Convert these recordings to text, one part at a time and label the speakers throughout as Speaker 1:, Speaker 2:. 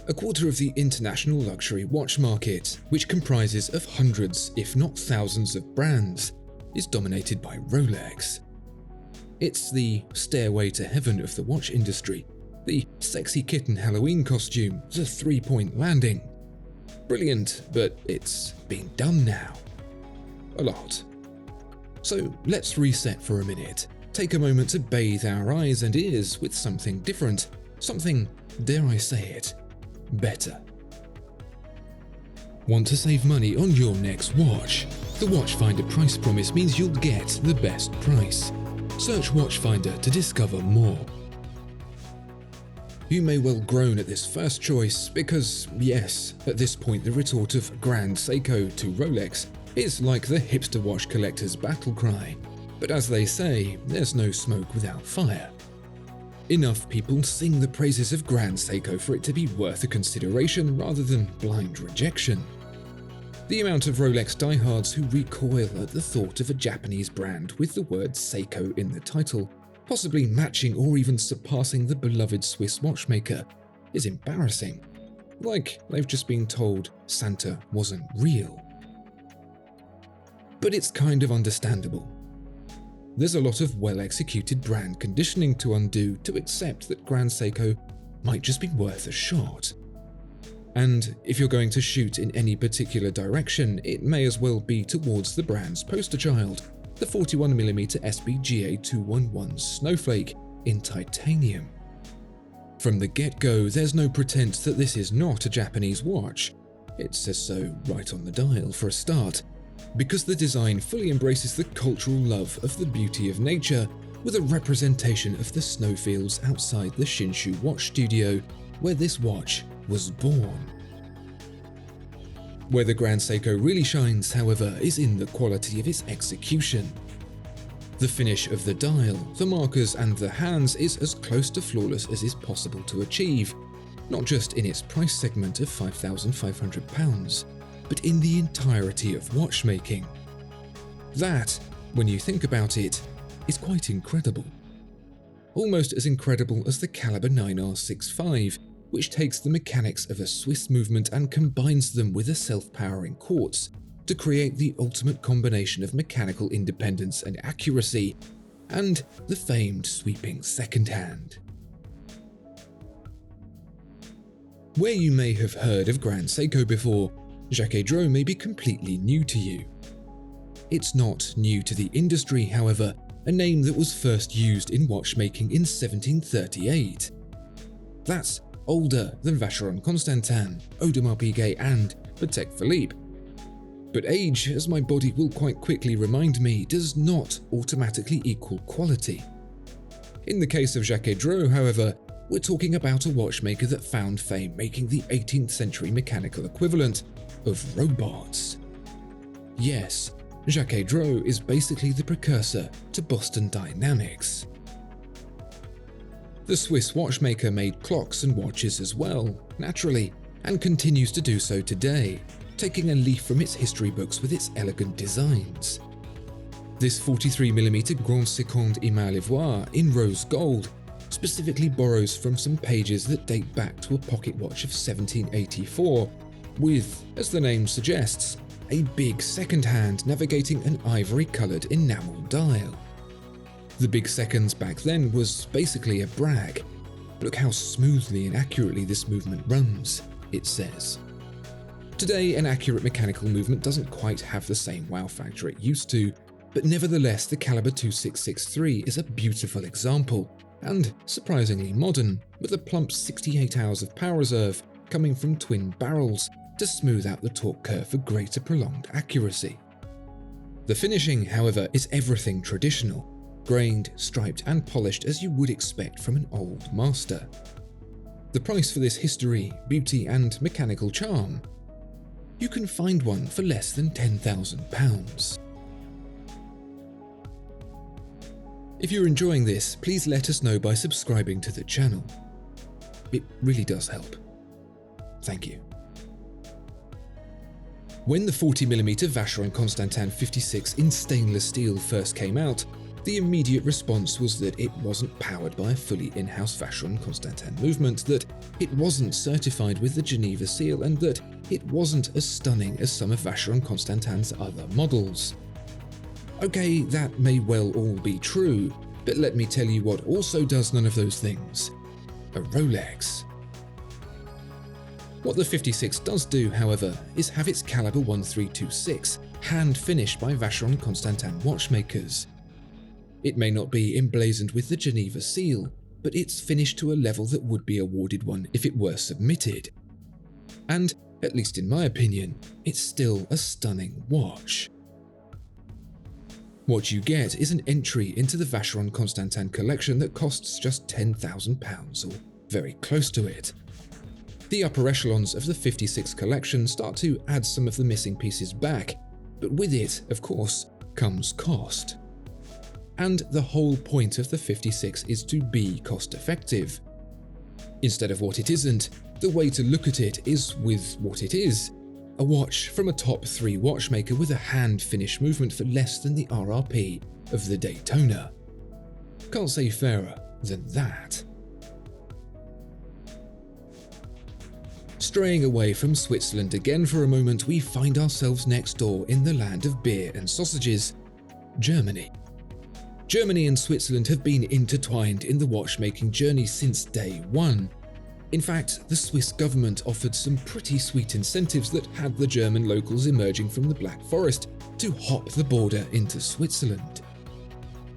Speaker 1: A quarter of the international luxury watch market, which comprises of hundreds, if not thousands of brands, is dominated by Rolex. It's the stairway to heaven of the watch industry, the sexy kitten Halloween costume, the three-point landing. Brilliant, but it's being done now. A lot. So let's reset for a minute. Take a moment to bathe our eyes and ears with something different, something, dare I say it, better. Want to save money on your next watch? The Watchfinder price promise means you'll get the best price. Search Watchfinder to discover more. You may well groan at this first choice because, yes, at this point the retort of Grand Seiko to Rolex is like the hipster watch collector's battle cry. But as they say, there's no smoke without fire. Enough people sing the praises of Grand Seiko for it to be worth a consideration rather than blind rejection. The amount of Rolex diehards who recoil at the thought of a Japanese brand with the word Seiko in the title, possibly matching or even surpassing the beloved Swiss watchmaker, is embarrassing. Like they've just been told Santa wasn't real. But it's kind of understandable. There's a lot of well-executed brand conditioning to undo to accept that Grand Seiko might just be worth a shot. And if you're going to shoot in any particular direction, it may as well be towards the brand's poster child, the 41mm SBGA 211 Snowflake in titanium. From the get-go, there's no pretense that this is not a Japanese watch. It says so right on the dial for a start, because the design fully embraces the cultural love of the beauty of nature with a representation of the snowfields outside the Shinshu watch studio where this watch was born. Where the Grand Seiko really shines, however, is in the quality of its execution. The finish of the dial, the markers and the hands is as close to flawless as is possible to achieve, not just in its price segment of £5,500, but in the entirety of watchmaking. That, when you think about it, is quite incredible. Almost as incredible as the Caliber 9R65, which takes the mechanics of a Swiss movement and combines them with a self-powering quartz to create the ultimate combination of mechanical independence and accuracy, and the famed sweeping second hand. Where you may have heard of Grand Seiko before, Jacquet Droz may be completely new to you. It's not new to the industry, however, a name that was first used in watchmaking in 1738. That's older than Vacheron Constantin, Audemars Piguet and Patek Philippe. But age, as my body will quite quickly remind me, does not automatically equal quality. In the case of Jaquet Droz, however, we're talking about a watchmaker that found fame making the 18th century mechanical equivalent of robots. Yes, Jaquet Droz is basically the precursor to Boston Dynamics. The Swiss watchmaker made clocks and watches as well, naturally, and continues to do so today, taking a leaf from its history books with its elegant designs. This 43mm Grand Seiko Image l'Ivoire in rose gold specifically borrows from some pages that date back to a pocket watch of 1784, with, as the name suggests, a big second hand navigating an ivory-coloured enamel dial. The big seconds back then was basically a brag. Look how smoothly and accurately this movement runs, it says. Today, an accurate mechanical movement doesn't quite have the same wow factor it used to, but nevertheless the Caliber 2663 is a beautiful example, and surprisingly modern, with a plump 68 hours of power reserve coming from twin barrels to smooth out the torque curve for greater prolonged accuracy. The finishing, however, is everything traditional, grained, striped and polished as you would expect from an old master. The price for this history, beauty and mechanical charm? You can find one for less than £10,000. If you're enjoying this, please let us know by subscribing to the channel. It really does help. Thank you. When the 40mm Vacheron Constantin 56 in stainless steel first came out, The immediate response was that it wasn't powered by a fully in-house Vacheron Constantin movement, that it wasn't certified with the Geneva seal, and that it wasn't as stunning as some of Vacheron Constantin's other models. Okay, that may well all be true, but let me tell you what also does none of those things: a Rolex. What the 56 does do, however, is have its caliber 1326 hand-finished by Vacheron Constantin watchmakers. It may not be emblazoned with the Geneva seal, but it's finished to a level that would be awarded one if it were submitted. And, at least in my opinion, it's still a stunning watch. What you get is an entry into the Vacheron Constantin collection that costs just £10,000, or very close to it. The upper echelons of the 56 collection start to add some of the missing pieces back, but with it, of course, comes cost. And the whole point of the 56 is to be cost-effective. Instead of what it isn't, the way to look at it is with what it is: a watch from a top 3 watchmaker with a hand-finish movement for less than the RRP of the Daytona. Can't say fairer than that. Straying away from Switzerland again for a moment, we find ourselves next door in the land of beer and sausages, Germany. Germany and Switzerland have been intertwined in the watchmaking journey since day one. In fact, the Swiss government offered some pretty sweet incentives that had the German locals emerging from the Black Forest to hop the border into Switzerland.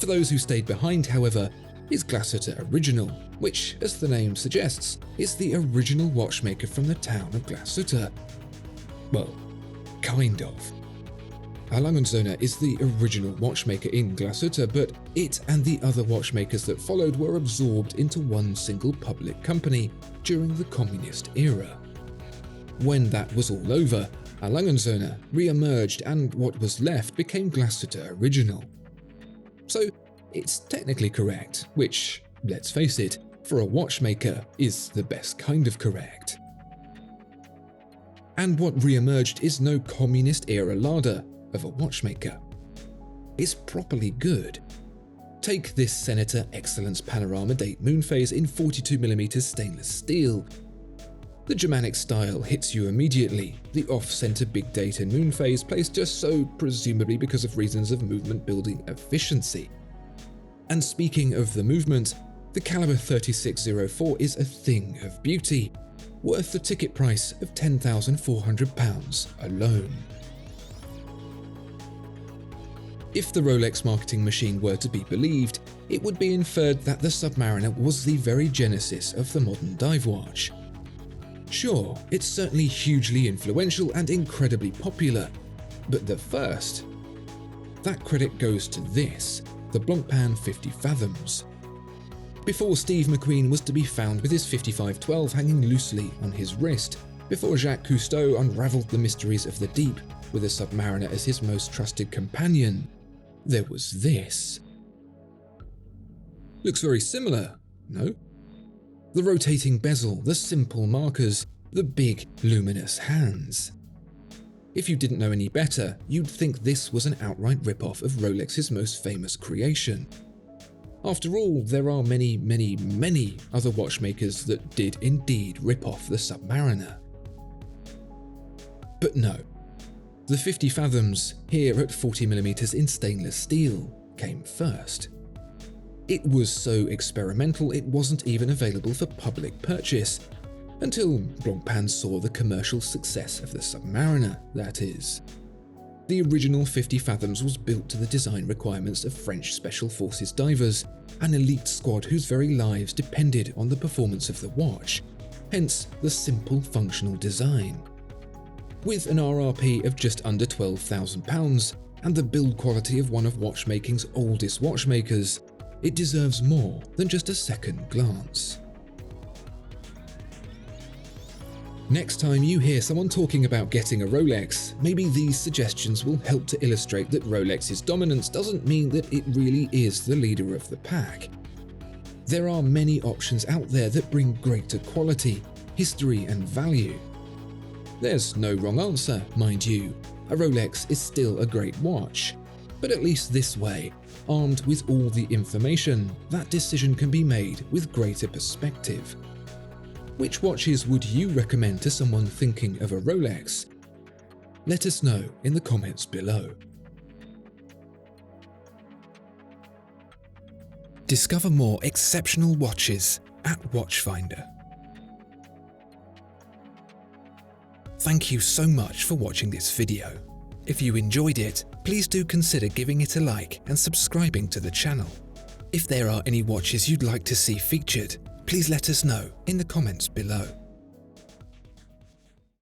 Speaker 1: For those who stayed behind, however, is Glashütte Original, which, as the name suggests, is the original watchmaker from the town of Glashütte. Well, kind of. Alangenzoner is the original watchmaker in Glashütte, but it and the other watchmakers that followed were absorbed into one single public company during the communist era. When that was all over, Alangenzoner re-emerged and what was left became Glashütte Original. So it's technically correct, which, let's face it, for a watchmaker is the best kind of correct. And what re-emerged is no communist-era larder of a watchmaker. It's properly good. Take this Senator Excellence Panorama date moon phase in 42mm stainless steel. The Germanic style hits you immediately, the off-center big date and moon phase placed just so, presumably because of reasons of movement building efficiency. And speaking of the movement, the caliber 3604 is a thing of beauty, worth the ticket price of £10,400 alone. If the Rolex marketing machine were to be believed, it would be inferred that the Submariner was the very genesis of the modern dive watch. Sure, it's certainly hugely influential and incredibly popular, but the first? That credit goes to this, the Blancpain 50 Fathoms. Before Steve McQueen was to be found with his 5512 hanging loosely on his wrist, before Jacques Cousteau unravelled the mysteries of the deep with a Submariner as his most trusted companion, there was this. Looks very similar, no? The rotating bezel, the simple markers, the big, luminous hands. If you didn't know any better, you'd think this was an outright rip-off of Rolex's most famous creation. After all, there are many, many, many other watchmakers that did indeed rip off the Submariner. But no. The 50 Fathoms, here at 40mm in stainless steel, came first. It was so experimental it wasn't even available for public purchase, until Blancpain saw the commercial success of the Submariner, that is. The original 50 Fathoms was built to the design requirements of French Special Forces divers, an elite squad whose very lives depended on the performance of the watch, hence the simple functional design. With an RRP of just under £12,000 and the build quality of one of watchmaking's oldest watchmakers, it deserves more than just a second glance. Next time you hear someone talking about getting a Rolex, maybe these suggestions will help to illustrate that Rolex's dominance doesn't mean that it really is the leader of the pack. There are many options out there that bring greater quality, history and value. There's no wrong answer, mind you. A Rolex is still a great watch. But at least this way, armed with all the information, that decision can be made with greater perspective. Which watches would you recommend to someone thinking of a Rolex? Let us know in the comments below. Discover more exceptional watches at Watchfinder. Thank you so much for watching this video. If you enjoyed it, please do consider giving it a like and subscribing to the channel. If there are any watches you'd like to see featured, please let us know in the comments below.